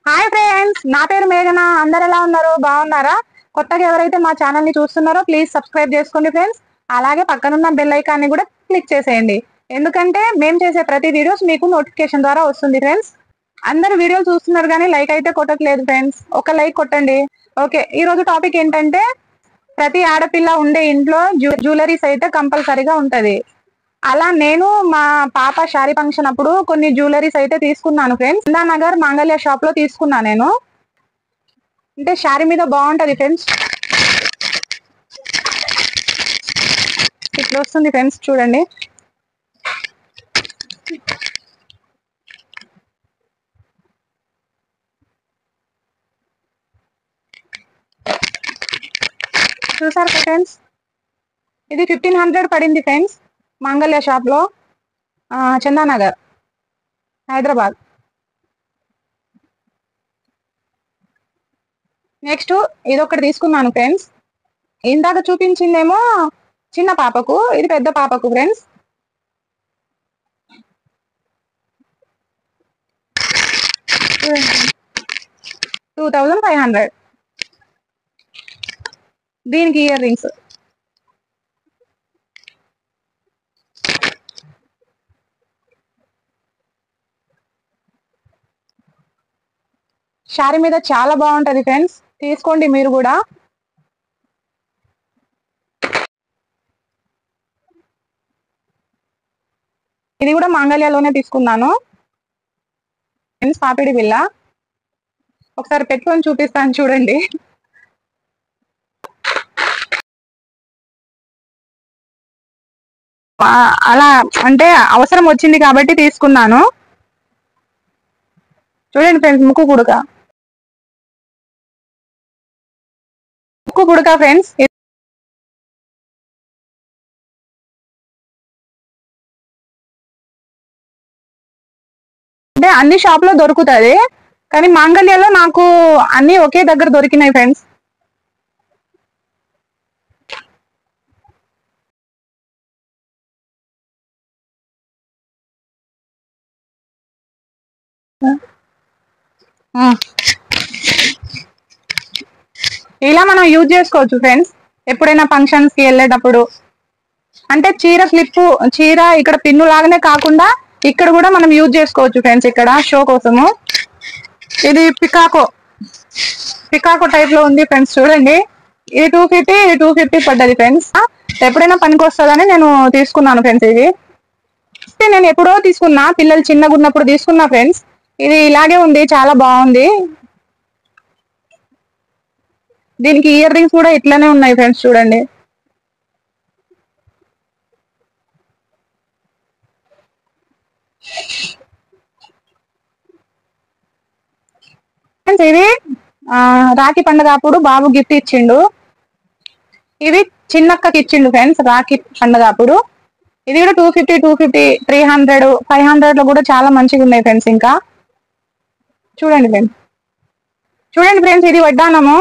Hi friends, నా పేరు మేఘన. అందరు ఎలా ఉన్నారు? బాగున్నారా? కొత్తగా ఎవరైతే మా ఛానల్ ని చూస్తున్నారో ప్లీజ్ సబ్స్క్రైబ్ చేసుకోండి ఫ్రెండ్స్. అలాగే పక్కనున్న బెల్ ఐకాన్ ని కూడా క్లిక్ చేసేయండి. ఎందుకంటే మేము చేసే ప్రతి వీడియోస్ మీకు నోటిఫికేషన్ ద్వారా వస్తుంది ఫ్రెండ్స్. అందరు వీడియోలు చూస్తున్నారు కానీ లైక్ అయితే కొట్టట్లేదు ఫ్రెండ్స్. ఒక లైక్ కొట్టండి. ఓకే, ఈ రోజు టాపిక్ ఏంటంటే ప్రతి ఆడపిల్ల ఉండే ఇంట్లో జ్యువెలరీస్ అయితే కంపల్సరీగా ఉంటది. అలా నేను మా పాప శారీ ఫంక్షన్ అప్పుడు కొన్ని జ్యువెలరీస్ అయితే తీసుకున్నాను ఫ్రెండ్స్. నగర్ మాంగళ్య షాప్ లో తీసుకున్నా నేను. అంటే శారీ మీద బాగుంటది ఫ్రెండ్స్. ఇట్లా వస్తుంది ఫ్రెండ్స్, చూడండి. చూసారు ఫ్రెండ్స్, ఇది 1500 పడింది ఫ్రెండ్స్, మాంగళ్య షాప్ లో, చందానగర్, హైదరాబాద్. నెక్స్ట్ ఇదొకటి తీసుకున్నాను ఫ్రెండ్స్. ఇందాక చూపించిందేమో చిన్న పాపకు, ఇది పెద్ద పాపకు ఫ్రెండ్స్. $2500. దీనికి ఇయర్ రింగ్స్. శారీ మీద చాలా బాగుంటది ఫ్రెండ్స్, తీసుకోండి మీరు కూడా. ఇది కూడా మాంగళ్యలోనే తీసుకున్నాను ఫ్రెండ్స్, పాపిడి బిల్ల. ఒకసారి పెట్టుకొని చూపిస్తాను చూడండి. అలా అంటే అవసరం వచ్చింది కాబట్టి తీసుకున్నాను. చూడండి ఫ్రెండ్స్, ముక్కు కుడక ఫ్రెండ్స్. అంటే అన్ని షాప్ లో దొరుకుతుంది, కానీ మాంగళ్యలో నాకు అన్ని ఒకే దగ్గర దొరికినాయి ఫ్రెండ్స్. ఇలా మనం యూజ్ చేసుకోవచ్చు ఫ్రెండ్స్, ఎప్పుడైనా ఫంక్షన్స్ కి వెళ్ళేటప్పుడు. అంటే చీర క్లిప్, చీర ఇక్కడ పిన్ను లాగానే కాకుండా ఇక్కడ కూడా మనం యూజ్ చేసుకోవచ్చు ఫ్రెండ్స్, ఇక్కడ షో కోసము. ఇది పికాకో టైప్ లో ఉంది ఫ్రెండ్స్, చూడండి. ఇది 250 పడ్డది ఫ్రెండ్స్. ఎప్పుడైనా పనికి వస్తుందని నేను తీసుకున్నాను ఫ్రెండ్స్. ఇది నేను ఎప్పుడో తీసుకున్నా, పిల్లలు చిన్నగా ఉన్నప్పుడు తీసుకున్నా ఫ్రెండ్స్. ఇది ఇలాగే ఉంది, చాలా బాగుంది. దీనికి ఇయర్ రింగ్స్ కూడా ఇట్లానే ఉన్నాయి ఫ్రెండ్స్, చూడండి. ఫ్రెండ్స్, ఇది రాఖీ పండుగ అప్పుడు బాబు గిఫ్ట్ ఇచ్చిండు. ఇవి చిన్నక్కకి ఇచ్చిండు ఫ్రెండ్స్, రాఖీ పండుగ అప్పుడు. ఇది కూడా 250, 300, 500 లో కూడా చాలా మంచిగా ఉన్నాయి ఫ్రెండ్స్. ఇంకా చూడండి ఫ్రెండ్స్, ఇది వడ్డానము.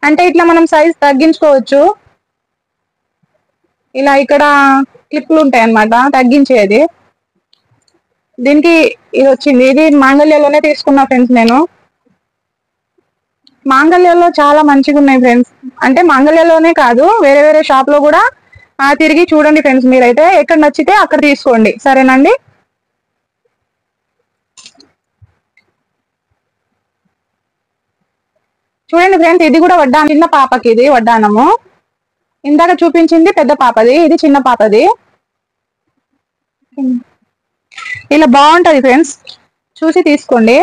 అంటే ఇట్లా మనం సైజ్ తగ్గించుకోవచ్చు. ఇలా ఇక్కడ క్లిప్లు ఉంటాయి అన్నమాట, తగ్గించేది. దీనికి ఇది వచ్చింది. ఇది మాంగళ్యలోనే తీసుకున్నా ఫ్రెండ్స్ నేను. మాంగళ్యలో చాలా మంచిగా ఉన్నాయి ఫ్రెండ్స్. అంటే మాంగళ్యలోనే కాదు, వేరే వేరే షాప్ లో కూడా తిరిగి చూడండి ఫ్రెండ్స్. మీరైతే ఎక్కడ నచ్చితే అక్కడ తీసుకోండి, సరేనండి. చూడండి ఫ్రెండ్స్, ఇది కూడా వడ్డానం, చిన్న పాపకి ఇది వడ్డానము. ఇందాక చూపించింది పెద్ద పాపది, ఇది చిన్న పాపది. ఇలా బాగుంటది ఫ్రెండ్స్, చూసి తీసుకోండి.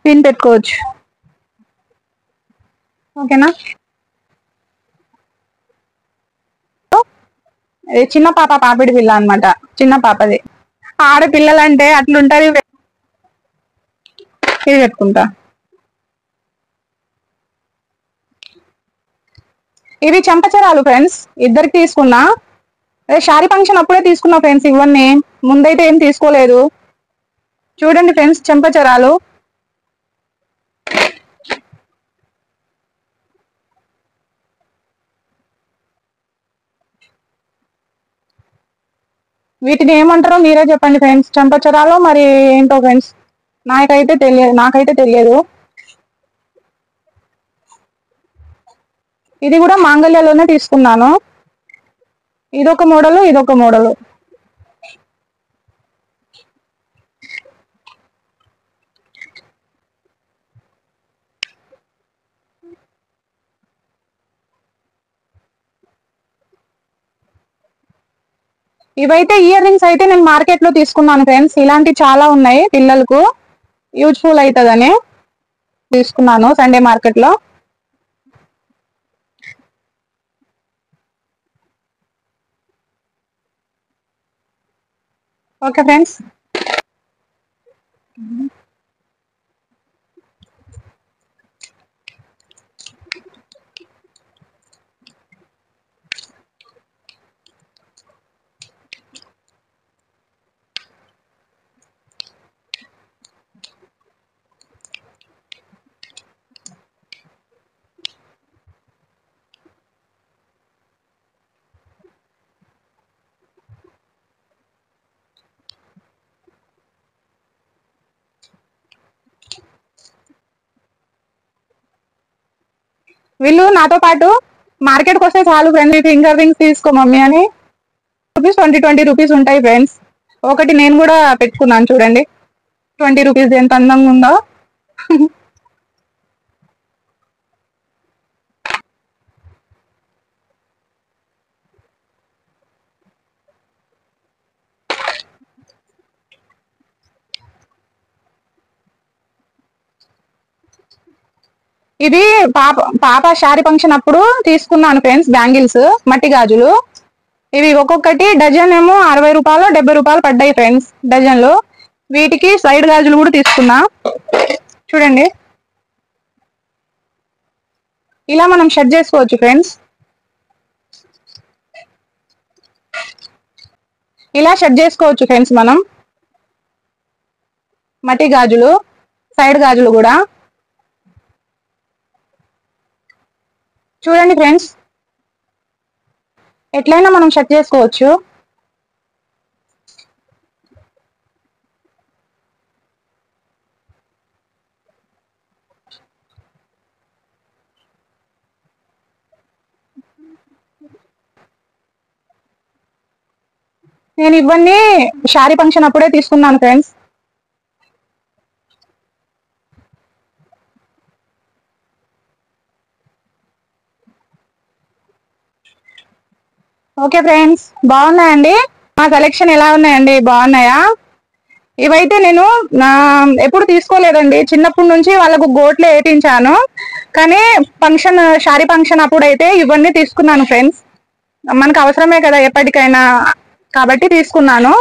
పిన్ పెట్టుకోవచ్చు, ఓకేనా. ఇది చిన్న పాప పాపిడి పిల్ల అనమాట, చిన్న పాపది. ఆడపిల్లలంటే అట్లుంటది. ఇది పెట్టుకుంటా. ఇవి చెంపచరాలు ఫ్రెండ్స్, ఇద్దరికి తీసుకున్నా. అదే శారీ ఫంక్షన్ అప్పుడే తీసుకున్నా ఫ్రెండ్స్, ఇవన్నీ ముందైతే ఏం తీసుకోలేదు. చూడండి ఫ్రెండ్స్, చెంపచరాలు. వీటిని ఏమంటారో మీరే చెప్పండి ఫ్రెండ్స్. చెంపచరాలో మరి ఏంటో ఫ్రెండ్స్, నాకైతే తెలియదు. ఇది కూడా మాంగళ్యలోనే తీసుకున్నాను. ఇదొక మోడలు, ఇదొక మోడలు. ఇవైతే ఇయర్ రింగ్స్ అయితే నేను మార్కెట్ లో తీసుకున్నాను ఫ్రెండ్స్. ఇలాంటి చాలా ఉన్నాయి, పిల్లలకు యూజ్ఫుల్ అవుతుందని తీసుకున్నాను సండే మార్కెట్ లో. Okay friends. వీళ్ళు నాతో పాటు మార్కెట్కి వస్తే చాలు ఫ్రెండ్స్, ఫింగర్ రింగ్స్ తీసుకో మమ్మీ అని. 20 రూపీస్ ఉంటాయి ఫ్రెండ్స్. ఒకటి నేను కూడా పెట్టుకున్నాను చూడండి, 20 రూపీస్, ఎంత అందంగా ఉందో. ఇది పాప శారీ ఫంక్షన్ అప్పుడు తీసుకున్నాను ఫ్రెండ్స్, బ్యాంగిల్స్, మట్టి గాజులు. ఇవి ఒక్కొక్కటి డజన్ ఏమో 60 రూపాయలు 70 రూపాయలు పడ్డాయి ఫ్రెండ్స్ డజన్లు. వీటికి సైడ్ గాజులు కూడా తీసుకున్నా చూడండి. ఇలా మనం షెడ్ చేసుకోవచ్చు ఫ్రెండ్స్. ఇలా షెడ్ చేసుకోవచ్చు ఫ్రెండ్స్ మనం. మట్టి గాజులు, సైడ్ గాజులు కూడా చూడండి ఫ్రెండ్స్, ఎట్లయినా మనం షెడ్ చేసుకోవచ్చు. నేను ఇవన్నీ శారీ ఫంక్షన్ అప్పుడే తీసుకున్నాను ఫ్రెండ్స్. ఓకే ఫ్రెండ్స్, బాగున్నాయండి. మా కలెక్షన్ ఎలా ఉన్నాయండి, బాగున్నాయా? ఇవైతే నేను ఎప్పుడు తీసుకోలేదండి, చిన్నప్పటి నుంచి వాళ్ళకు గోట్లే వేయించాను. కానీ ఫంక్షన్, శారీ ఫంక్షన్ అప్పుడైతే ఇవన్నీ తీసుకున్నాను ఫ్రెండ్స్. మనకు అవసరమే కదా ఎప్పటికైనా, కాబట్టి తీసుకున్నాను.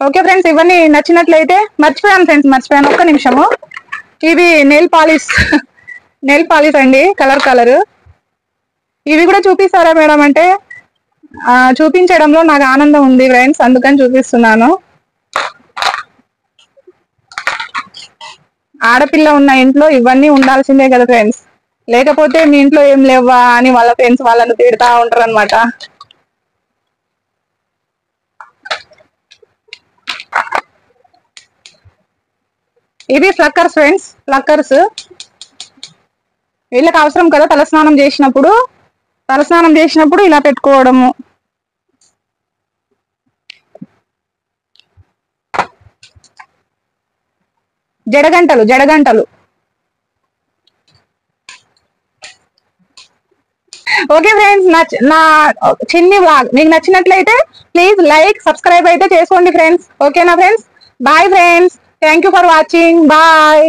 ఓకే ఫ్రెండ్స్, ఇవన్నీ నచ్చినట్లయితే, మర్చిపోయాను ఒక్క నిమిషము. ఇవి నెయిల్ పాలిష్ నెయిల్ పాలిష్ అండి, కలర్. ఇవి కూడా చూపిస్తారా మేడం అంటే, చూపించడంలో నాకు ఆనందం ఉంది ఫ్రెండ్స్, అందుకని చూపిస్తున్నాను. ఆడపిల్ల ఉన్న ఇంట్లో ఇవన్నీ ఉండాల్సిందే కదా ఫ్రెండ్స్, లేకపోతే మీ ఇంట్లో ఏం లేవా అని వాళ్ళ ఫ్రెండ్స్ వాళ్ళను తిడతా ఉంటారు అనమాట. ఇవి ఫ్లక్కర్స్ ఫ్రెండ్స్, ఫ్లక్కర్స్. వీళ్ళకి అవసరం కదా తలస్నానం చేసినప్పుడు ఇలా పెట్టుకోవడము. జడగంటలు. ఓకే ఫ్రెండ్స్, నా చిన్ని వ్లాగ్ మీకు నచ్చినట్లయితే ప్లీజ్ లైక్, సబ్స్క్రైబ్ అయితే చేసుకోండి ఫ్రెండ్స్. ఓకేనా friends? Bye friends, thank you for watching. Bye.